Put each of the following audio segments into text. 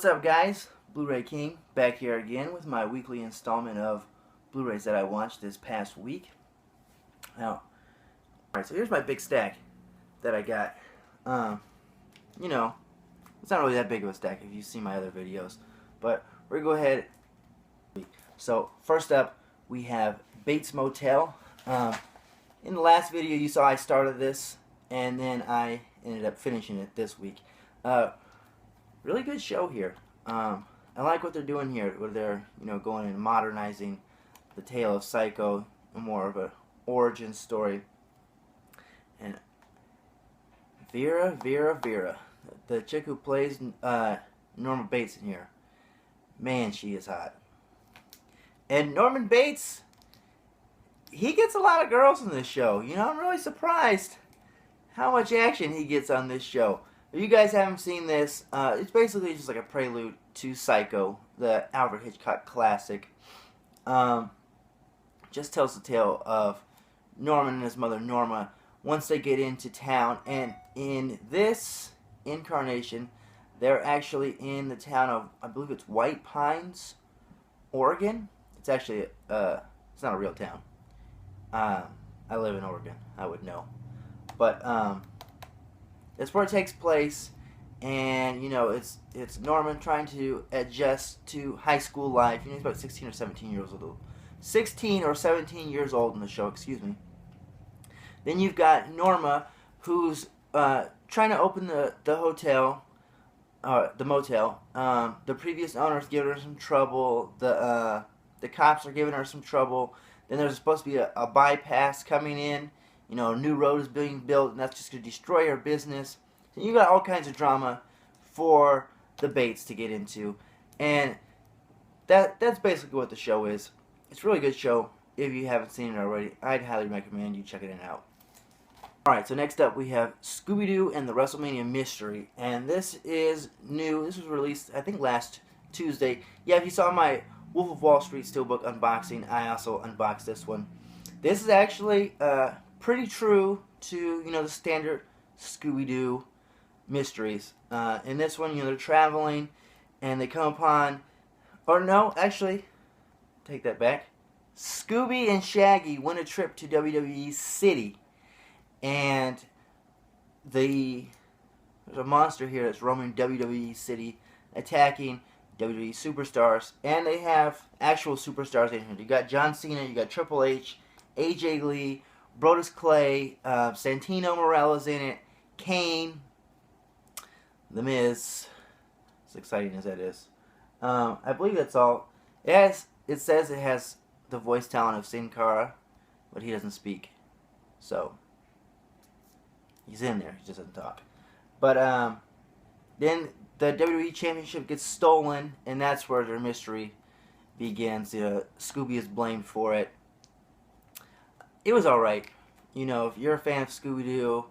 What's up, guys? Blu-ray King back here again with my weekly installment of Blu-rays that I watched this past week. Now, alright, so here's my big stack that I got. You know, it's not really that big of a stack if you see my other videos, but we're gonna go ahead. So first up, we have Bates Motel. In the last video, you saw I started this, and then I ended up finishing it this week. Really good show here. I like what they're doing here, where they're going and modernizing the tale of Psycho, more of an origin story. And Vera, the chick who plays Norma Bates in here, man, she is hot. And Norman Bates, he gets a lot of girls in this show. I'm really surprised how much action he gets on this show. If you guys haven't seen this, it's basically just like a prelude to Psycho, the Alfred Hitchcock classic. Just tells the tale of Norman and his mother Norma once they get into town. And in this incarnation, they're actually in the town of, I believe it's White Pines, Oregon. It's actually, it's not a real town. I live in Oregon, I would know. But, that's where it takes place, and it's Norman trying to adjust to high school life. He's about 16 or 17 years old. 16 or 17 years old in the show, excuse me. Then you've got Norma, who's trying to open the hotel, the motel. The previous owner's giving her some trouble. The cops are giving her some trouble. Then there's supposed to be a bypass coming in. A new road is being built, and that's just going to destroy her business. So you got all kinds of drama for the Bates to get into, and that's basically what the show is. It's a really good show. If you haven't seen it already, I'd highly recommend you checking it out. Alright, so next up we have ScoobyDoo and the WrestleMania Mystery, and this is new. This was released, I think, last Tuesday. Yeah, if you saw my Wolf of Wall Street Steelbook unboxing, I also unboxed this one. This is actually pretty true to the standard Scooby-Doo mysteries. In this one, they're traveling and they come upon, or no, actually, take that back. Scooby and Shaggy win a trip to WWE City, and there's a monster here that's roaming WWE City, attacking WWE superstars, and they have actual superstars in here. You got John Cena, you got Triple H, AJ Lee, Brodus Clay, Santino Morella's in it, Kane, The Miz, as exciting as that is. I believe that's all. It says it has the voice talent of Sin Cara, but he doesn't speak. So, he's in there, he just doesn't talk. But, then the WWE Championship gets stolen, and that's where their mystery begins. Scooby is blamed for it. It was alright. If you're a fan of Scooby-Doo,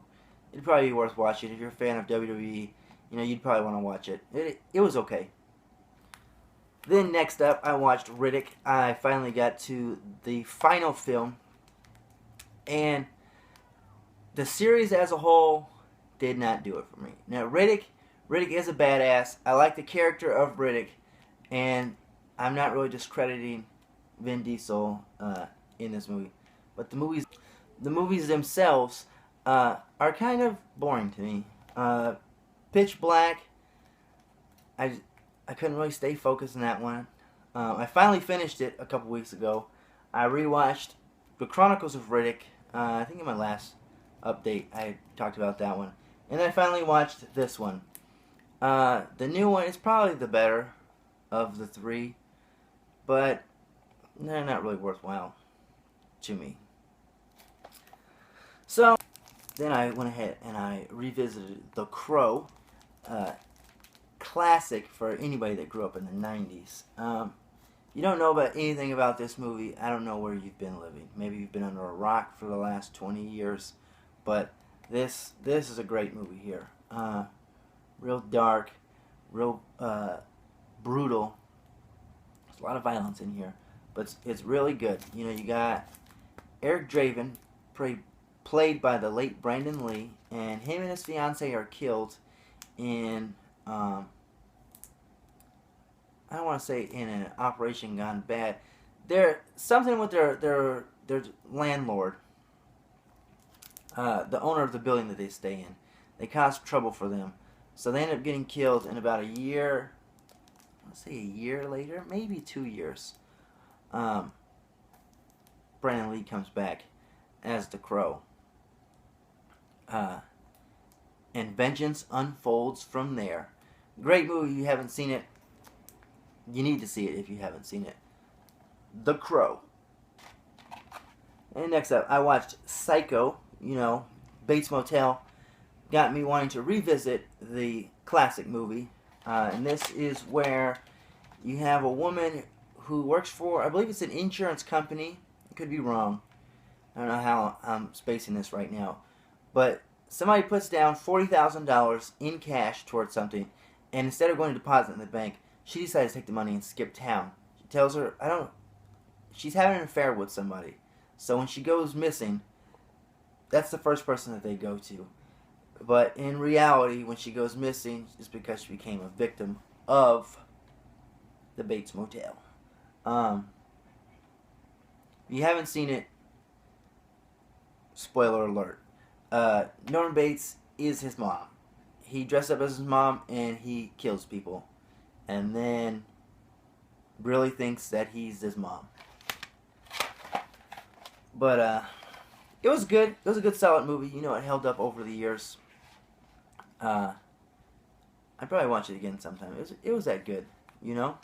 it'd probably be worth watching. If you're a fan of WWE, you'd probably want to watch it. It was okay. Then next up, I watched Riddick. I finally got to the final film, and the series as a whole did not do it for me. Now, Riddick is a badass. I like the character of Riddick, and I'm not really discrediting Vin Diesel in this movie. But the movies themselves are kind of boring to me. Pitch Black, I couldn't really stay focused on that one. I finally finished it a couple weeks ago. I rewatched The Chronicles of Riddick. I think in my last update I talked about that one. And then I finally watched this one. The new one is probably the better of the three, but they're not really worthwhile to me. So then I went ahead and I revisited The Crow, classic for anybody that grew up in the 90s. You don't know about anything about this movie, I don't know where you've been living. Maybe you've been under a rock for the last 20 years, but this is a great movie here. Real dark, real brutal. There's a lot of violence in here, but it's really good. You got Eric Draven, played by the late Brandon Lee, and him and his fiancée are killed in I don't want to say in an operation gone bad. They're something with their landlord, the owner of the building that they stay in. They cause trouble for them, so they end up getting killed in about a year. Let's say a year later, maybe 2 years. Brandon Lee comes back as the Crow. And vengeance unfolds from there. Great movie. If you haven't seen it, you need to see it if you haven't seen it. The Crow. And next up, I watched Psycho. You know, Bates Motel got me wanting to revisit the classic movie. And this is where you have a woman who works for, I believe it's an insurance company. I could be wrong. I don't know how I'm spacing this right now. But somebody puts down $40,000 in cash towards something, and instead of going to deposit it in the bank, she decides to take the money and skip town. She tells her, she's having an affair with somebody. So when she goes missing, that's the first person that they go to. But in reality, when she goes missing, it's because she became a victim of the Bates Motel. If you haven't seen it, spoiler alert. Norman Bates is his mom. He dressed up as his mom and he kills people. And then really thinks that he's his mom. But it was good. It was a good solid movie. You know, it held up over the years. I'd probably watch it again sometime. It was that good, you know?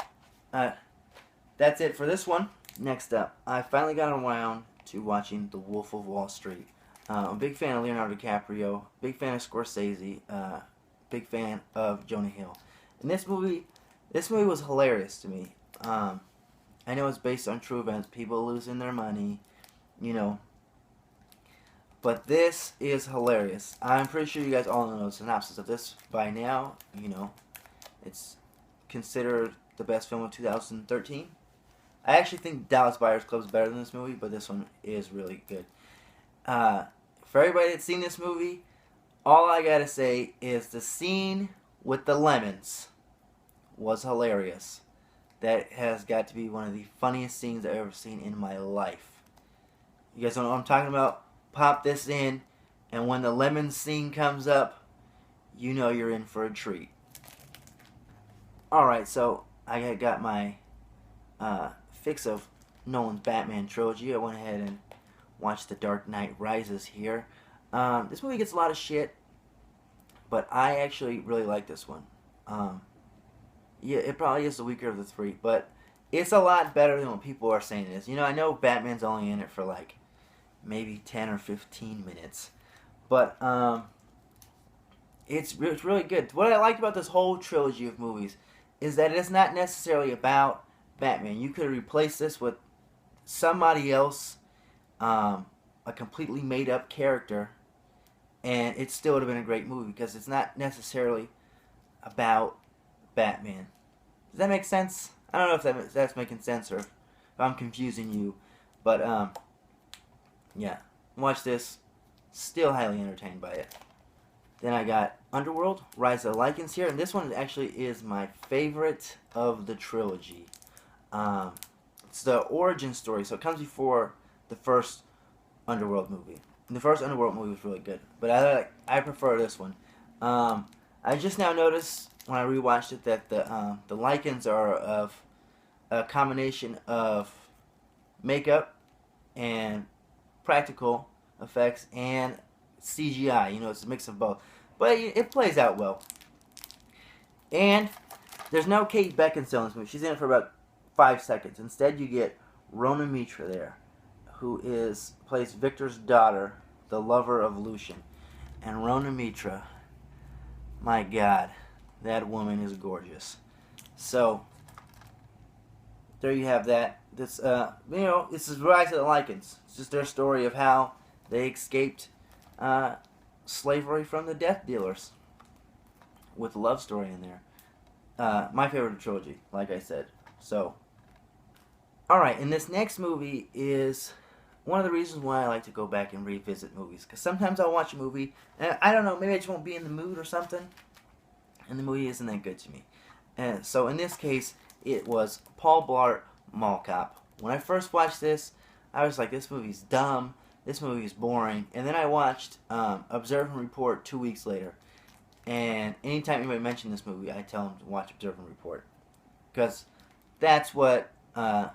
That's it for this one. Next up, I finally got around to watching The Wolf of Wall Street. I'm a big fan of Leonardo DiCaprio, big fan of Scorsese, big fan of Jonah Hill. And this movie was hilarious to me. I know it's based on true events, people losing their money, you know. But this is hilarious. I'm pretty sure you guys all know the synopsis of this by now. You know, it's considered the best film of 2013. I actually think Dallas Buyers Club is better than this movie, but this one is really good. For everybody that's seen this movie, all I gotta say is the scene with the lemons was hilarious. That has got to be one of the funniest scenes I've ever seen in my life. You guys know what I'm talking about? Pop this in, and when the lemon scene comes up, you know you're in for a treat. Alright, so I got my fix of Nolan's Batman trilogy. I went ahead and watched The Dark Knight Rises here. This movie gets a lot of shit, but I actually really like this one. Yeah, it probably is the weaker of the three, but it's a lot better than what people are saying it is. You know, I know Batman's only in it for like maybe 10 or 15 minutes, but it's really good. What I like about this whole trilogy of movies is that it's not necessarily about Batman. You could replace this with somebody else, a completely made up character, and it still would have been a great movie because it's not necessarily about Batman. Does that make sense? I don't know if that's making sense or if I'm confusing you, but yeah, watch this. Still highly entertained by it. Then I got Underworld, Rise of the Lycans here, and this one actually is my favorite of the trilogy. It's the origin story, so it comes before the first Underworld movie. And the first Underworld movie was really good, but I prefer this one. I just now noticed when I rewatched it that the Lycans are of a combination of makeup and practical effects and CGI. You know, it's a mix of both, but it plays out well. And there's no Kate Beckinsale in this movie. She's in it for about 5 seconds. Instead, you get Rona Mitra there, who plays Victor's daughter, the lover of Lucian. And Rona Mitra, my God, that woman is gorgeous. So there you have that. This, you know, this is Rise of the Lycans. It's just their story of how they escaped slavery from the death dealers, with a love story in there. My favorite trilogy, like I said. So, alright, and this next movie is one of the reasons why I like to go back and revisit movies. Because sometimes I'll watch a movie, and I don't know, maybe I just won't be in the mood or something, and the movie isn't that good to me. And so in this case, It was Paul Blart Mall Cop. When I first watched this, I was like, this movie's dumb, this movie's boring. And then I watched Observe and Report 2 weeks later. And anytime anybody mentioned this movie, I tell them to watch Observe and Report. Because that's what I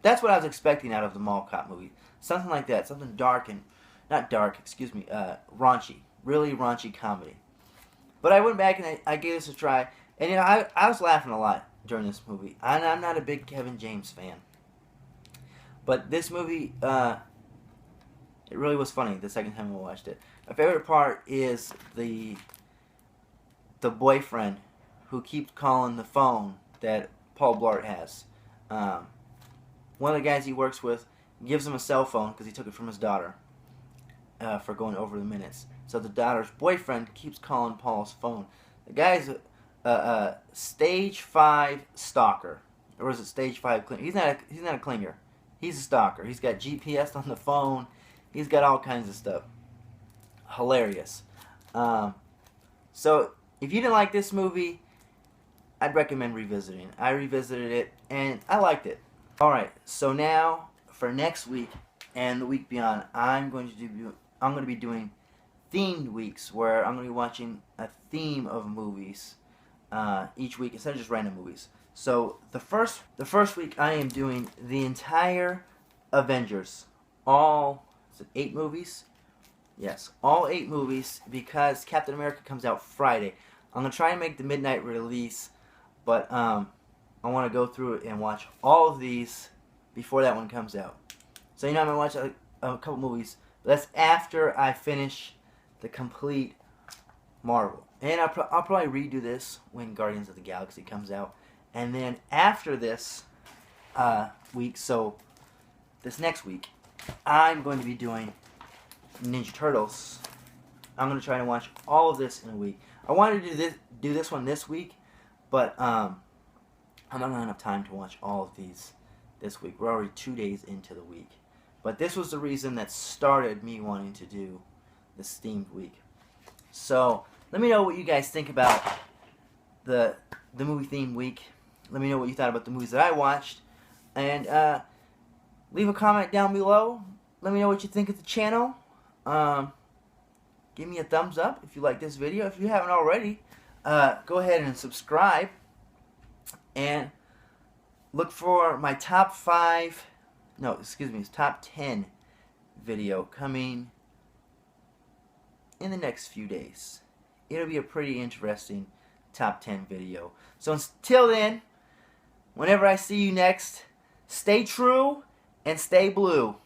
was expecting out of the Mall Cop movie. Something like that. Something dark and... Not dark, excuse me. Raunchy. Really raunchy comedy. But I went back and I gave this a try. And you know, I was laughing a lot during this movie. I'm not a big Kevin James fan. But this movie, it really was funny the second time I watched it. My favorite part is the boyfriend who keeps calling the phone that Paul Blart has. One of the guys he works with gives him a cell phone because he took it from his daughter for going over the minutes. So the daughter's boyfriend keeps calling Paul's phone. The guy's a stage 5 stalker. Or is it stage 5 clinger? He's not a clinger. He's a stalker. He's got GPS on the phone. He's got all kinds of stuff. Hilarious. So if you didn't like this movie, I'd recommend revisiting. I revisited it and I liked it. Alright, so now for next week and the week beyond, I'm going to be doing themed weeks where I'm going to be watching a theme of movies each week instead of just random movies. So the first week I am doing the entire Avengers, all 8 movies. Yes, all 8 movies because Captain America comes out Friday. I'm gonna try and make the midnight release, but I want to go through it and watch all of these before that one comes out. So you know I'm gonna watch a couple movies. But that's after I finish the complete Marvel. And I'll probably redo this when Guardians of the Galaxy comes out. And then after this week, so this next week, I'm going to be doing Ninja Turtles. I'm going to try to watch all of this in a week. I wanted to do this one this week, but I'm not going to have enough time to watch all of these this week. We're already 2 days into the week. But this was the reason that started me wanting to do this themed week. So let me know what you guys think about the movie themed week. Let me know what you thought about the movies that I watched. And leave a comment down below. Let me know what you think of the channel. Give me a thumbs up if you like this video. If you haven't already, go ahead and subscribe. And look for my top 10 video coming in the next few days. It'll be a pretty interesting top 10 video. So until then, whenever I see you next, stay true and stay blue.